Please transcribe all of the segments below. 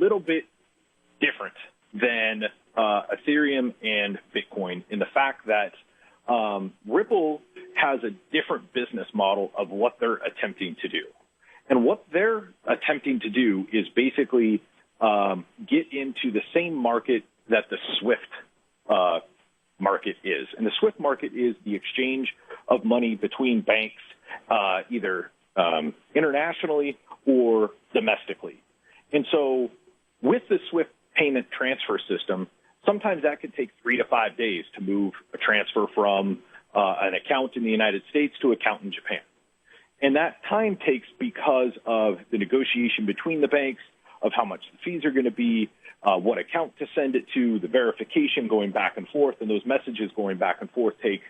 little bit different than Ethereum and Bitcoin in the fact that Ripple has a different business model of what they're attempting to do. And what they're attempting to do is basically get into the same market that the SWIFT market is. And the SWIFT market is the exchange of money between banks, either internationally or domestically. And so with the SWIFT payment transfer system, sometimes that could take 3 to 5 days to move a transfer from an account in the United States to an account in Japan. And that time takes because of the negotiation between the banks of how much the fees are going to be, what account to send it to, the verification going back and forth, and those messages going back and forth take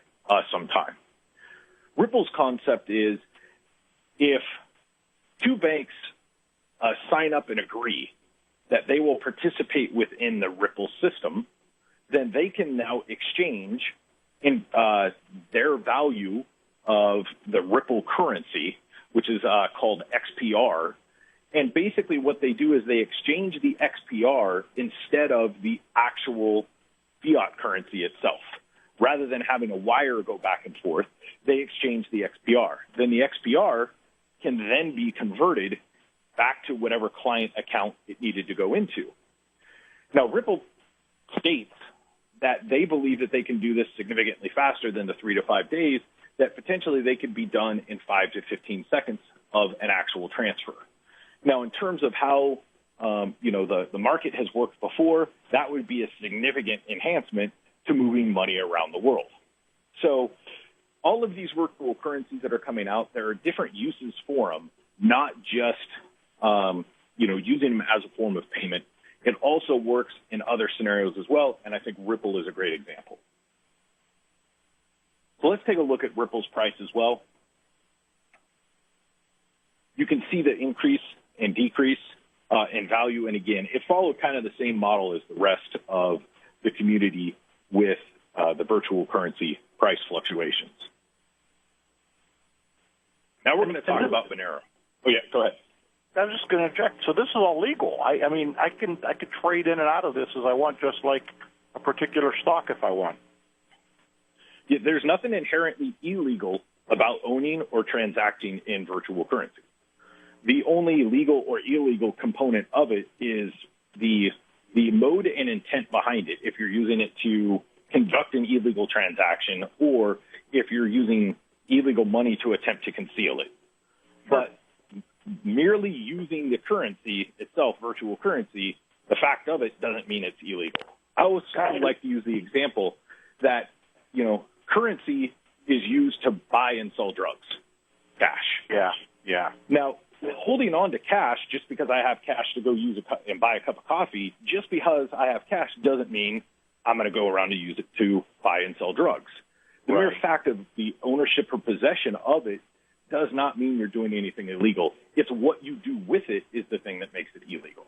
some time. Ripple's concept is if two banks sign up and agree that they will participate within the Ripple system, then they can now exchange in their value of the Ripple currency, which is called XPR. And basically what they do is they exchange the XPR instead of the actual fiat currency itself. Rather than having a wire go back and forth, they exchange the XPR. Then the XPR can then be converted back to whatever client account it needed to go into. Now, Ripple states that they believe that they can do this significantly faster than the 3 to 5 days, that potentially they could be done in 5 to 15 seconds of an actual transfer. Now, in terms of how the market has worked before, that would be a significant enhancement to moving money around the world. So all of these virtual currencies that are coming out, there are different uses for them, not just using them as a form of payment. It also works in other scenarios as well, and I think Ripple is a great example. So let's take a look at Ripple's price as well. You can see the increase and decrease in value, and again, it followed kind of the same model as the rest of the community with the virtual currency price fluctuations. Now we're going to talk about Monero. Oh, yeah, go ahead. I was just going to object. So this is all legal. I mean, I could trade in and out of this as I want, just like a particular stock if I want. Yeah, there's nothing inherently illegal about owning or transacting in virtual currency. The only legal or illegal component of it is the mode and intent behind it. If you're using it to conduct an illegal transaction, or if you're using illegal money to attempt to conceal it. But merely using the currency itself, virtual currency, the fact of it doesn't mean it's illegal. I always kind of like to use the example that, currency is used to buy and sell drugs, cash. Yeah. Now, holding on to cash just because I have cash to go use and buy a cup of coffee, just because I have cash doesn't mean I'm going to go around and use it to buy and sell drugs. The mere fact of the ownership or possession of it does not mean you're doing anything illegal. It's what you do with it is the thing that makes it illegal.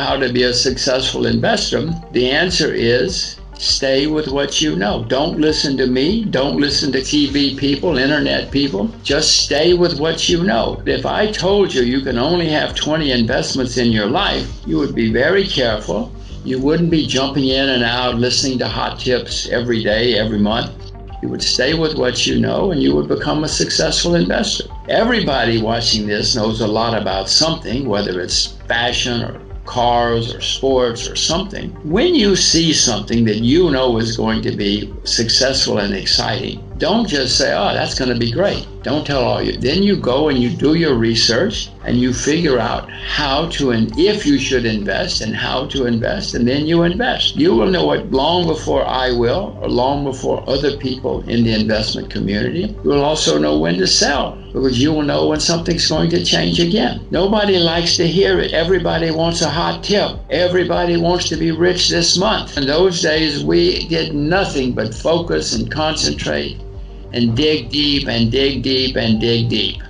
how to be a successful investor, the answer is stay with what you know. Don't listen to me. Don't listen to TV people, internet people. Just stay with what you know. If I told you you can only have 20 investments in your life, you would be very careful. You wouldn't be jumping in and out, listening to hot tips every day, every month. You would stay with what you know, and you would become a successful investor. Everybody watching this knows a lot about something, whether it's fashion or cars or sports or something. When you see something that you know is going to be successful and exciting, don't just say, oh, that's going to be great. Don't tell all you. Then you go and you do your research and you figure out how to and if you should invest and how to invest, and then you invest. You will know it long before I will, or long before other people in the investment community. You will also know when to sell, because you will know when something's going to change again. Nobody likes to hear it. Everybody wants a hot tip. Everybody wants to be rich this month. In those days, we did nothing but focus and concentrate and dig deep and dig deep and dig deep.